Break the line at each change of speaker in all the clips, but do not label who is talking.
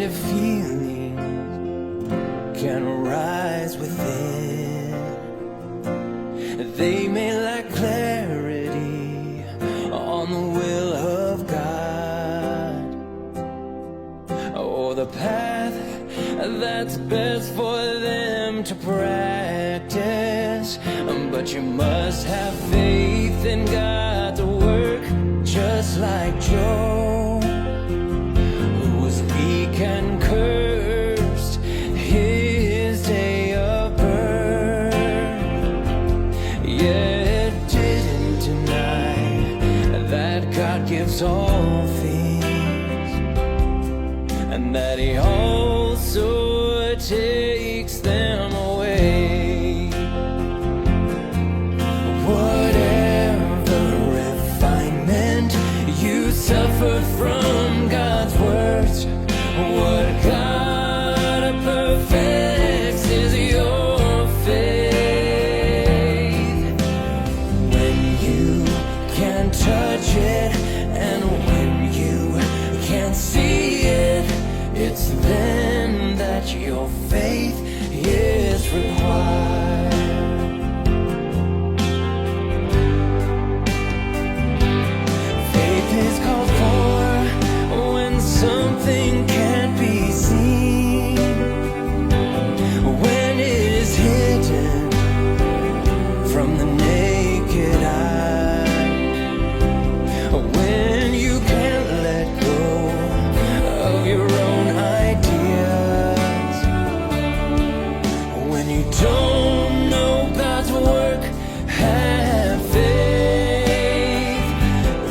negative feelings can arise within. They may lack clarity on the will of God, or the path that's best for them to practice. But you must have faith in God to work, just like Job, who was weak and cursed his day of birth, yet didn't deny that God gives all things, and that He also takes them away. Whatever refinement you suffer from God's words, what God perfects is your faith. When you can't touch it and when you can't see it, it's then that your faith is required. Faith is called for when something can't be seen, when it is hidden from the naked eye, when you can't let go of your own ideas, when you don't know God's work. Have faith.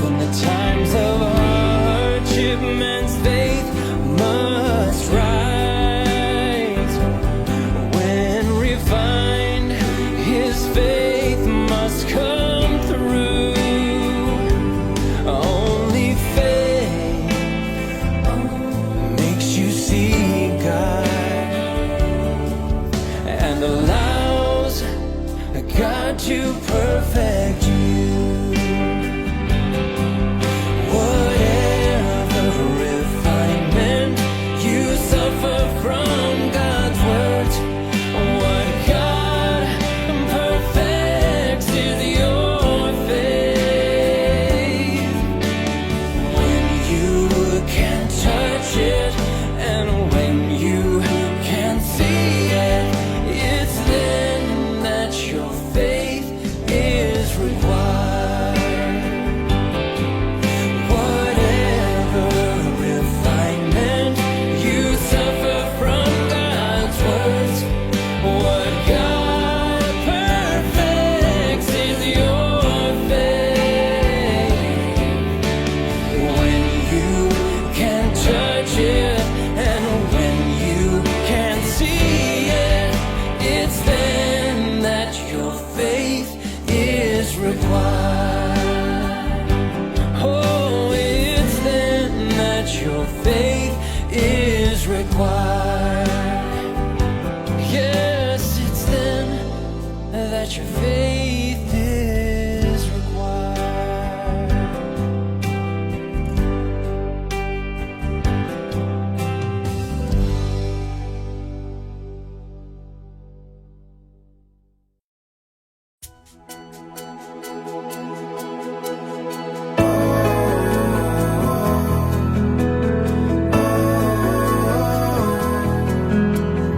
In the times of hardship, man's faith must rise. When refined, his faith must come through. Only faith makes you see God and allows God to perfect you. Whatever refinement you suffer from God's words, what God perfects is your faith. When you can't touch it and when you can't see it, it's then that your faith is required. Whatever refinement you suffer from God's words, what God perfects is your faith. When you can't touch it and when you can't see it, it's then that your faith is required. Oh, it's then that your faith is required. Yes, it's then that your faith is required.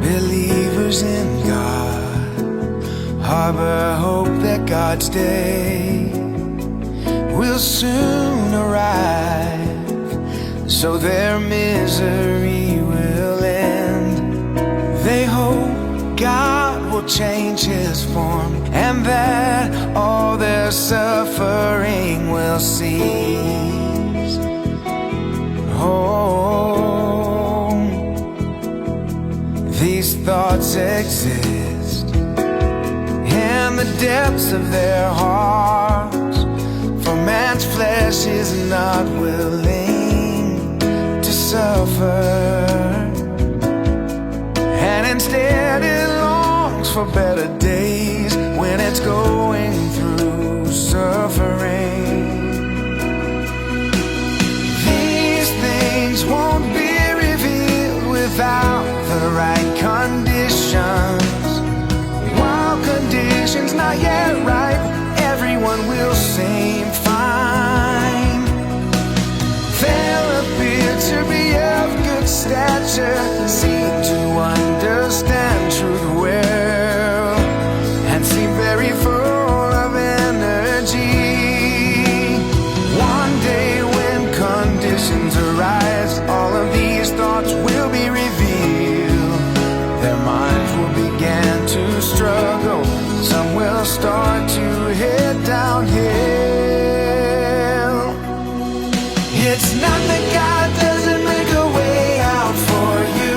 Believers in God harbor hope that God's day will soon arrive, so their misery will end. They hope God will change His form and that all their suffering will cease. Oh, these thoughts exist in the depths of their hearts, for man's flesh is not willing to suffer, and instead it longs for better days when it's going through suffering. These things won't be revealed not yet ripe, everyone will seem fine. They'll appear to be of good stature, seem to understand truth well, and seem very full of energy. One day when conditions arise, all of these thoughts will be revealed. Their minds will begin to struggle, some will start to head downhill. It's not that God doesn't make a way out for you,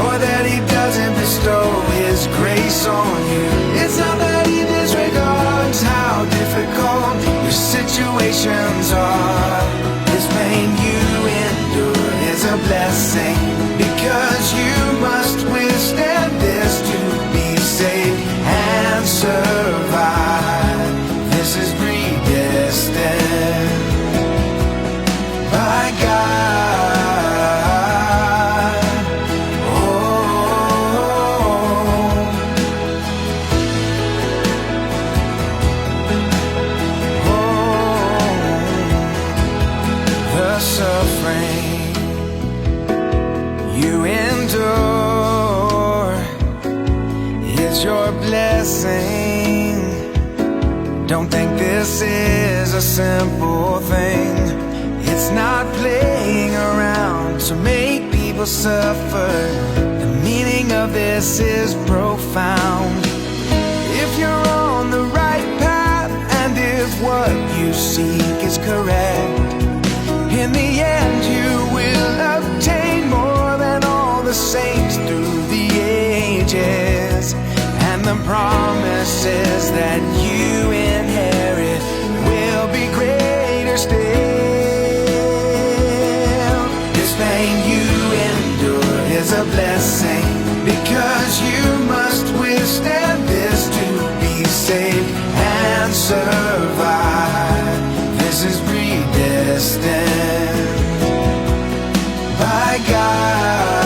or that He doesn't bestow His grace on you. It's not that He disregards how difficult your situations are. This pain you endure is a blessing, because you must withstand this to be saved and survive. This is predestined by God. The suffering you endure is your blessing. Don't think this is a simple thing. It's not playing around to make people suffer. The meaning of this is profound. If you're on the right path, and if what you seek is correct, in the end you will obtain more than all the saints through the ages. And the promises that you inherit will be greater still. This pain you endure is a blessing, because you must withstand this to be saved and survive. This is predestined by God.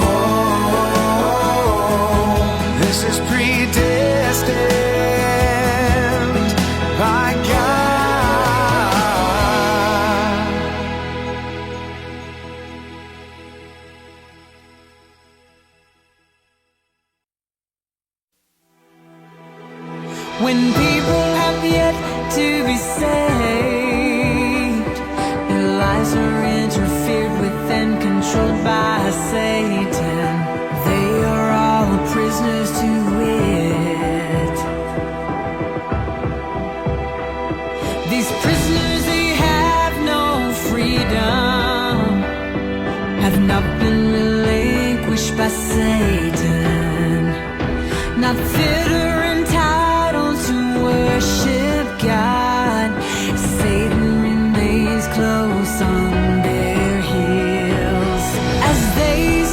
Oh, this is predestined by God.
When people have yet to be saved, their lives are interfered with and controlled by Satan. They are all prisoners to it. These prisoners, they have no freedom, have not been relinquished by Satan, not fit or entitled to worship God. Satan remains close on their heels as they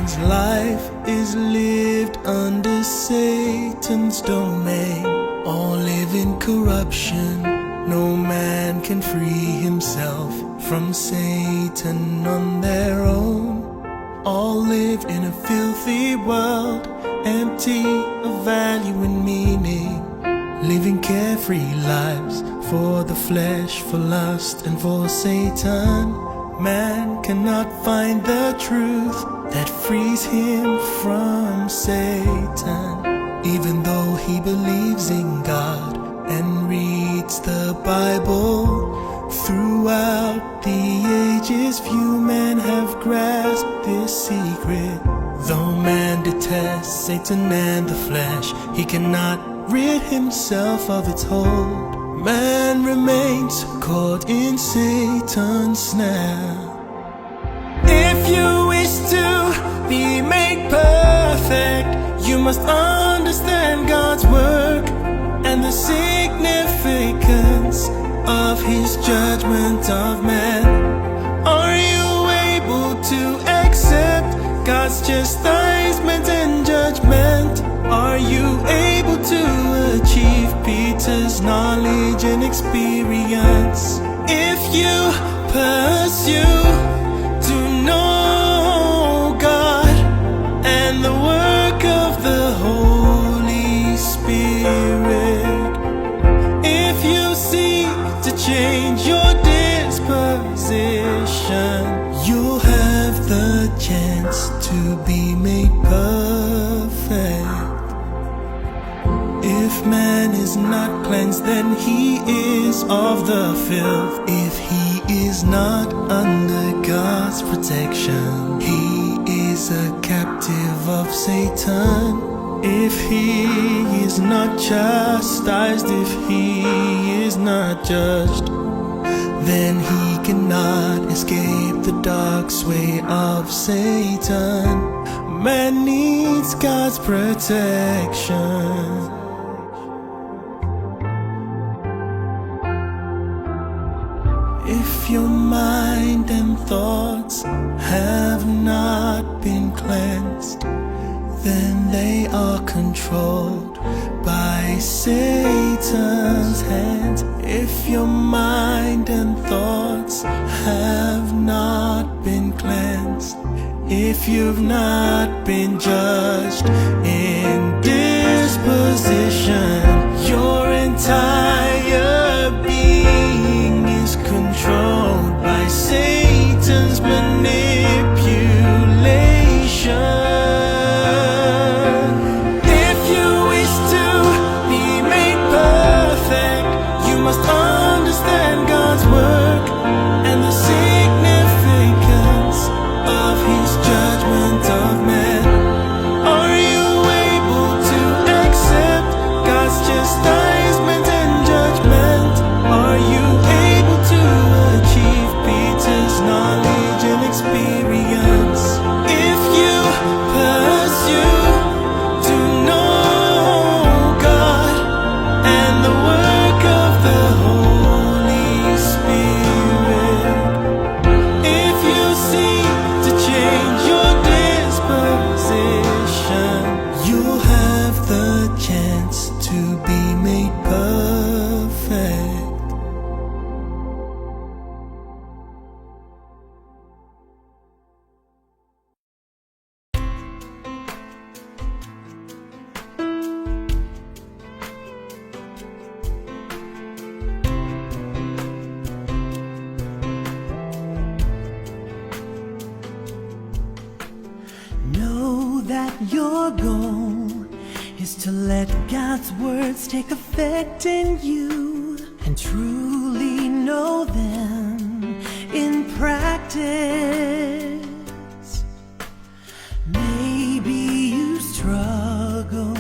Man's life is lived under Satan's domain. All live in corruption. No man can free himself from Satan on their own. All live in a filthy world, empty of value and meaning, living carefree lives for the flesh, for lust and for Satan. Man cannot find the truth that frees him from Satan, even though he believes in God and reads the Bible. Throughout the ages, few men have grasped this secret. Though man detests Satan and the flesh, he cannot rid himself of its hold. Man remains caught in Satan's snare. If you wish to be made perfect, you must understand God's work and the significance of his judgment of man. Are you able to accept God's chastisement and judgment? Are you able to achieve Peter's knowledge and experience? If you pursue to know God and the work of the Holy Spirit, if you seek to change your disposition, you'll have the chance to be made perfect. If man is not cleansed, then he is of the filth. If he is not under God's protection, he is a captive of Satan. If he is not chastised, if he is not judged, then he cannot escape the dark sway of Satan. Man needs God's protection. If your mind and thoughts have not been cleansed, then they are controlled by Satan's hands. If your mind and thoughts have not been cleansed, if you've not been judged in disposition, your entire being is controlled by Satan's manipulation. Understand God's work and the significance of his judgment of man. Are you able to accept God's chastisement and judgment? Are you able to achieve Peter's knowledge and experience? If you pursue to know God and the work of the Holy Spirit, if you seek to change your disposition, you'll have the chance to be made perfect.
Know that your goal is to let God's words take effect in you and truly know them in practice. Maybe you struggle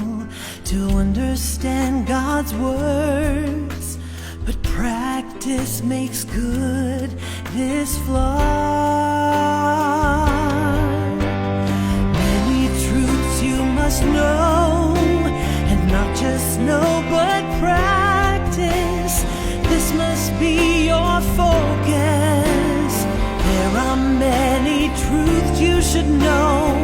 to understand God's words, but practice makes good this flaw. Must know, and not just know but practice. This must be your focus. There are many truths you should know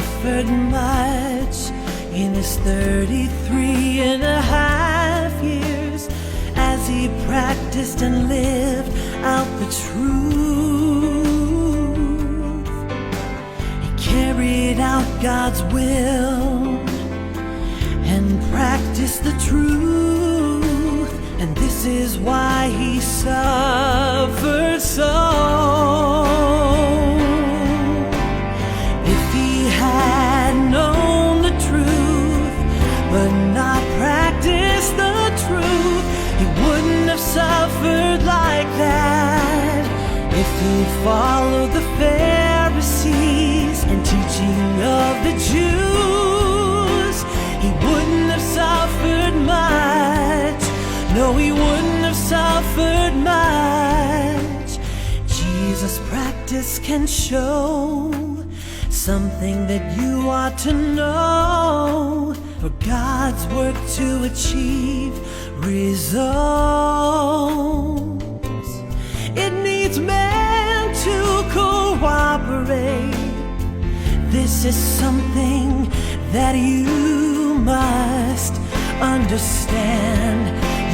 suffered much in his 33 and a half years as he practiced and lived out the truth. He carried out God's will and practiced the truth, and this is why he suffered so. If he had known the truth but not practiced the truth, he wouldn't have suffered like that. If he'd followed the Pharisees and teaching of the Jews, he wouldn't have suffered much. No, he wouldn't have suffered much. Jesus' practice can show something that you ought to know for God's work to achieve results. It needs men to cooperate. This is something that you must understand.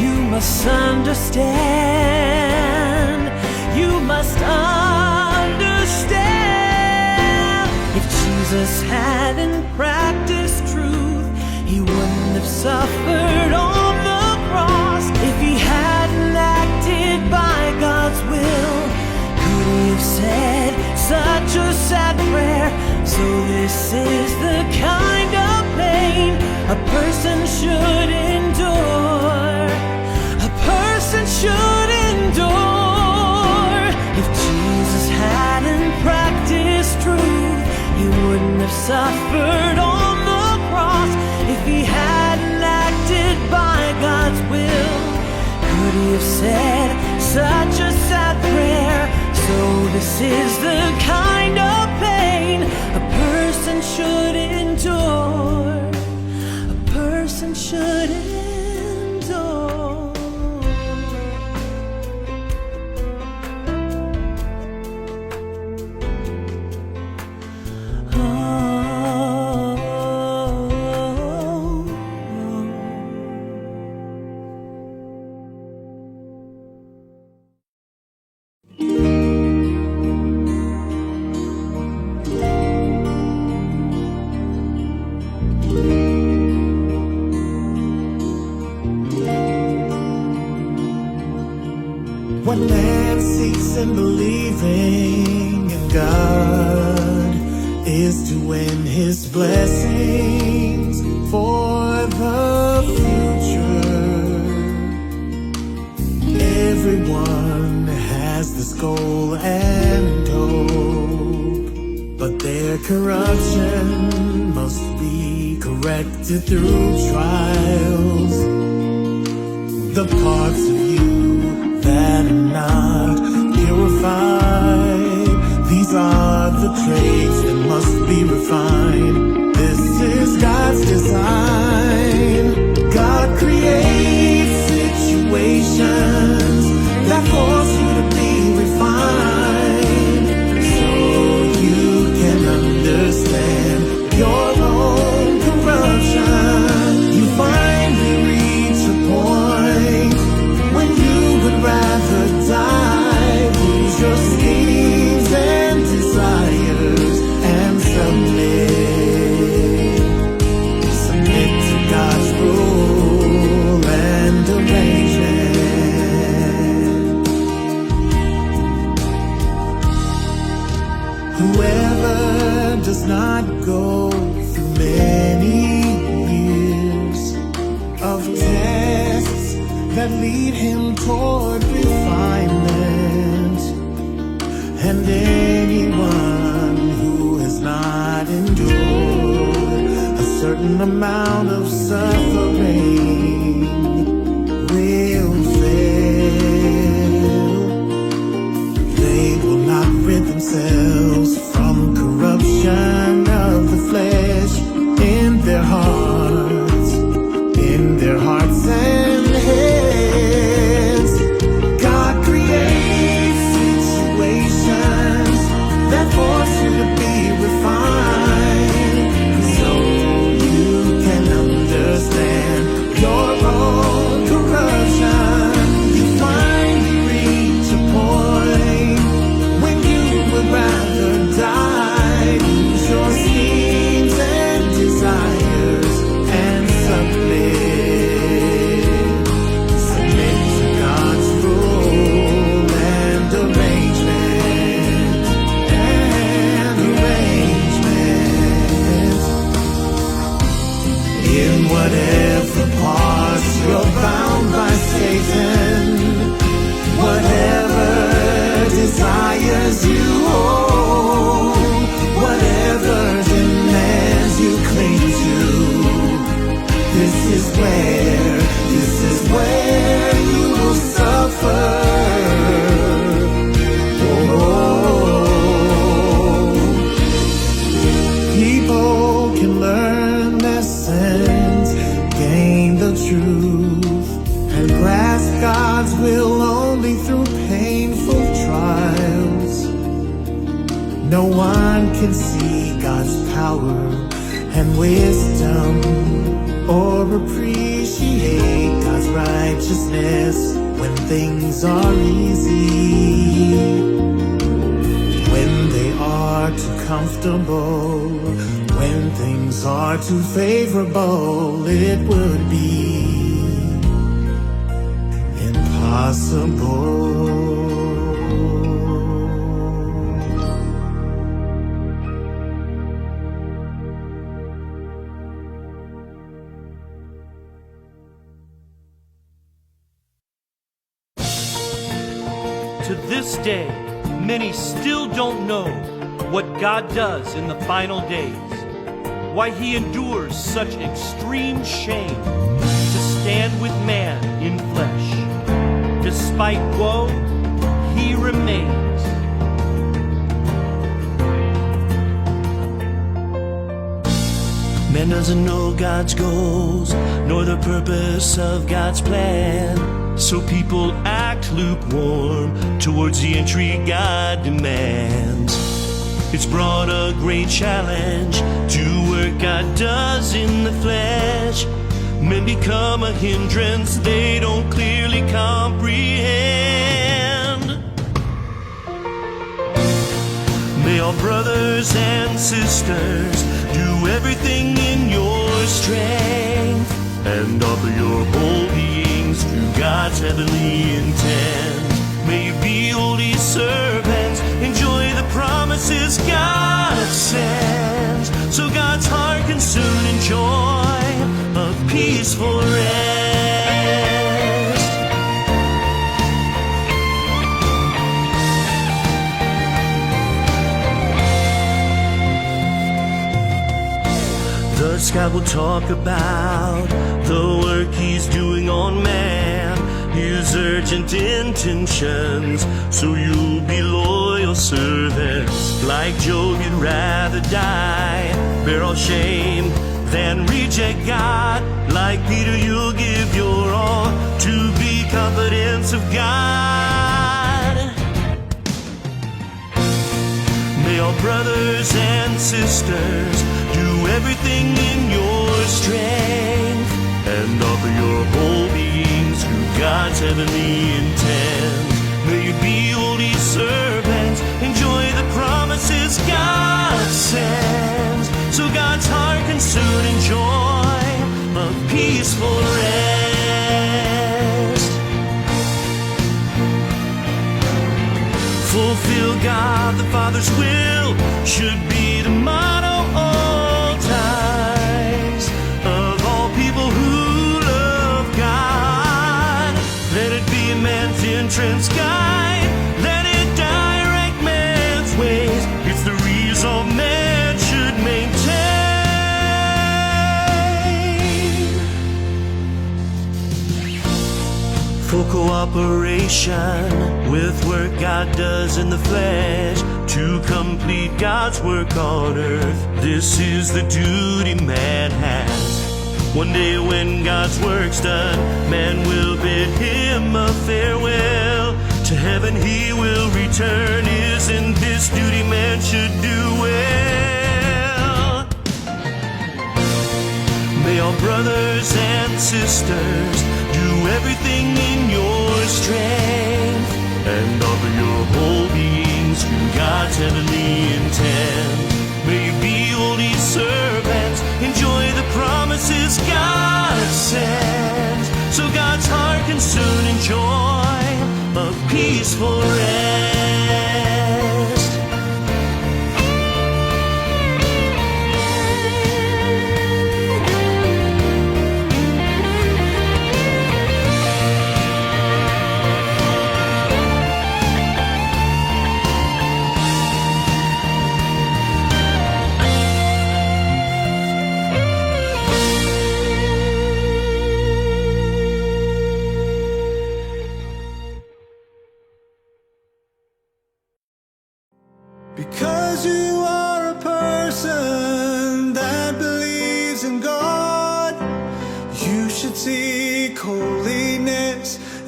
You must understand. You must understand. If Jesus hadn't practiced truth, he wouldn't have suffered on the cross. If he hadn't acted by God's will, could he have said such a sad prayer? So this is the kind of pain a person should endure. A person should endure. If Jesus hadn't practiced truth, he wouldn't have suffered on the cross. If he hadn't acted by God's will, could he have said such a sad prayer? So this is the kind of pain a person should endure. A person should endure.
What man seeks in believing in God is to win his blessings for the future. Everyone has this goal and hope, but their corruption must be corrected through trials. The parts of you that are not purified, these are the traits that must be refined. This is God's design. God creates situations that force you to be refined, so you can understand your own corruption. You finally reach a point when you would rather die, lose your schemes and desires, and submit to God's rule and arrangement. Whoever does not go through many years of tests that lead him toward refinement, and anyone who has not endured a certain amount of suffering will fail. They will not rid themselves from corruption of the flesh in their hearts, and heads. God creates situations that force you to be refined, In whatever parts you're bound by Satan, whatever desires you hold, whatever demands you cling to, this is where you will suffer. People can learn lessons, gain the truth, and grasp God's will only through painful trials. No one can see God's power and wisdom or appreciate God's righteousness when things are easy. When they are too comfortable, when things are too favorable, it would be impossible.
To this day, many still don't know what God does in the final days, why He endures such extreme shame to stand with man in flesh. Despite woe, He remains.
Man doesn't know God's goals, nor the purpose of God's plan. So people act lukewarm towards the entry God demands. It's brought a great challenge to work God does in the flesh. Men become a hindrance they don't clearly comprehend. May all brothers and sisters do everything in your strength and offer your whole beings to God's heavenly intent. May you be holy servants, enjoy the promises God sends, so God's heart can soon enjoy a peaceful rest. Thus God will talk about the work He's doing on man, His urgent intentions, so you'll be loyal servants. Like Job, you'd rather die, bear all shame, than reject God. Like Peter, you'll give your all to be confidence of God. May all brothers and sisters do everything in your strength and offer your whole beings to God's heavenly intent. May you be holy servants, enjoy the promises God sends, so God's heart can soon enjoy a peaceful rest. Fulfill God the Father's will should be the motto all times of all people who love God. Let it be a man's entrance guide, let it direct man's ways. It's the resolve man should maintain. For cooperation with work God does in the flesh, to complete God's work on earth, this is the duty man has. One day when God's work's done, man will bid Him a farewell. To heaven He will return. Isn't this duty man should do well? May all brothers and sisters do everything in your strength and offer your whole beings to God's heavenly intent. May you be holy servants, enjoy the promises God sends, so God's heart can soon enjoy a peaceful rest.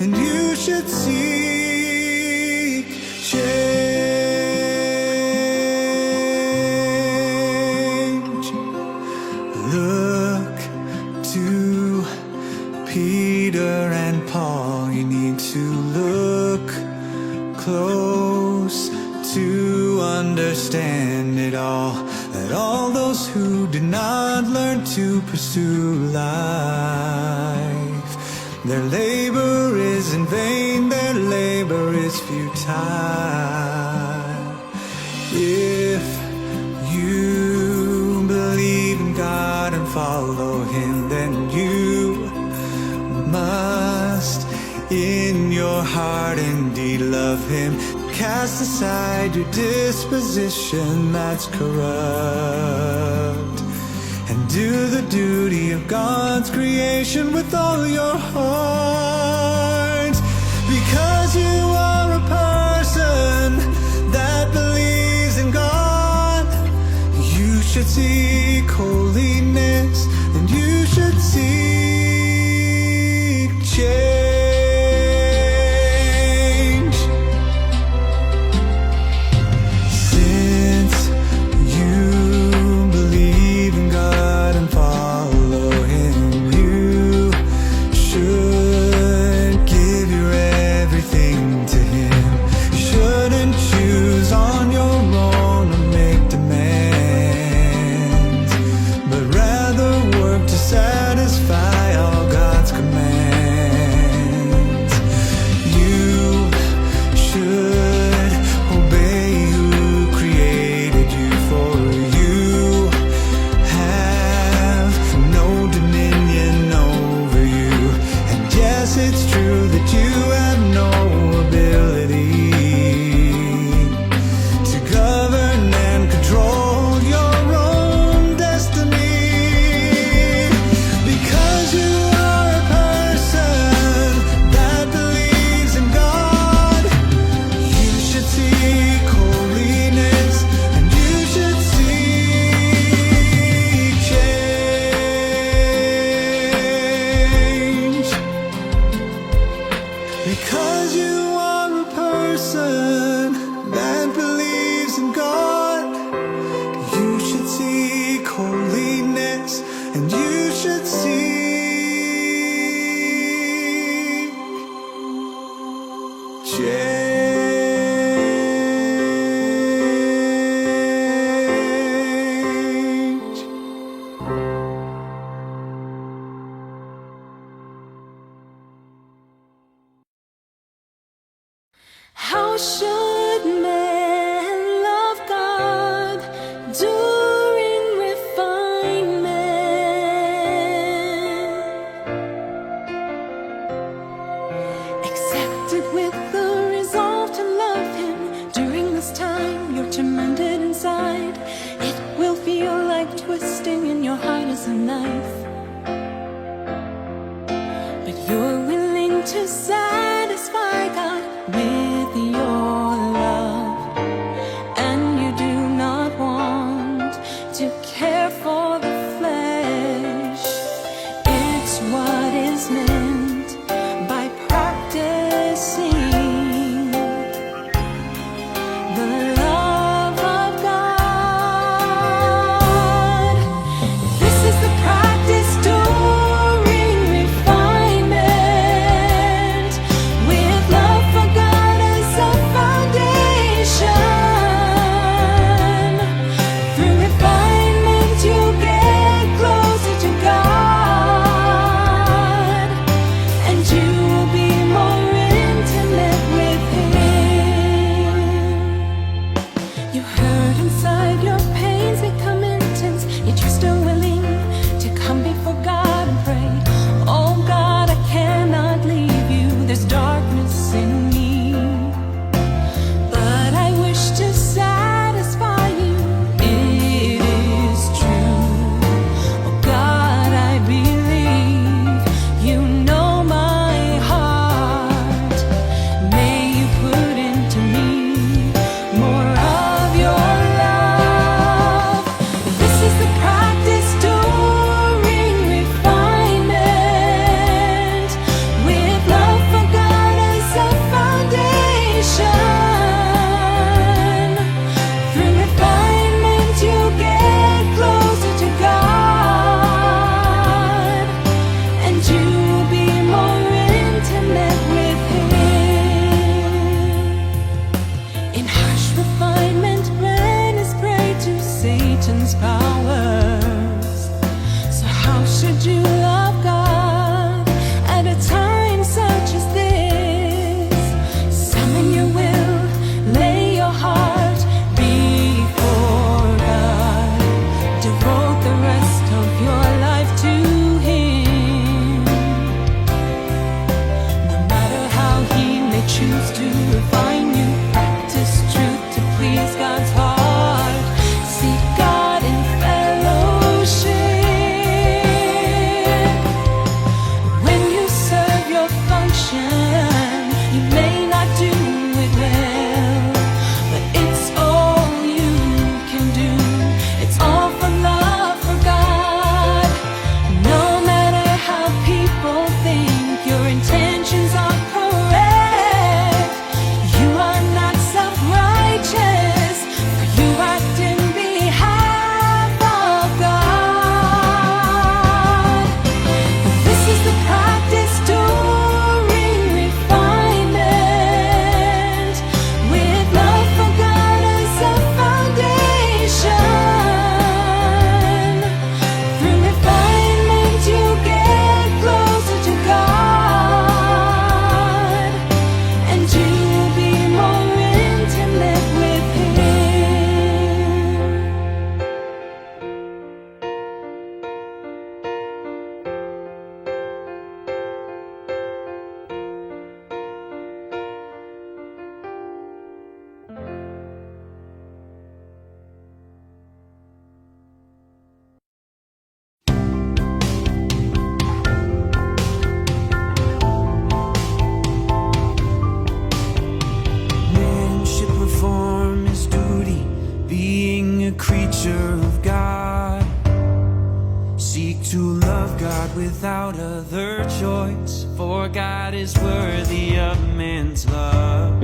and you should seek change. Look to Peter and Paul. You need to look close to understand it all. That all those who did not learn to pursue life, their labor is in vain, their labor is futile. If you believe in God and follow Him, then you must in your heart indeed love Him. Cast aside your disposition that's corrupt, and do the duty of God's creation with all your heart. Because you are a person that believes in God, you should seek holiness, and you should seek change. Because you are a person that believes in God, you should seek holiness, and you should seek change.
How should man love God during refinement? Accepted with the resolve to love Him. During this time you're tormented inside. It will feel like twisting in your heart as a knife, but you're willing to satisfy God with your love, and you do not want to care for the flesh. It's what is meant by practicing the love of God. This is the practice during refinement. should you love God at a time such as this? Summon your will, lay your heart before God. Devote the rest of your life to Him. No matter how He may choose to refine you, practice truth to please God's heart. Seek God in fellowship. When you serve your function, you may not do it well, but it's all you can do. It's all for love for God. No matter how people think your intentions are correct, you are not self-righteous, for you act in behalf of God. This is the practice during refinement, with love for God as a foundation. Through refinement you get closer to God, and you will be more intimate with Him.
Man should perform his duty, being a creature of God. Seek to love God without other choice, for God is worthy of man's love.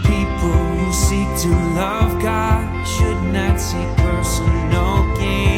People who seek to love God should not seek personal gain.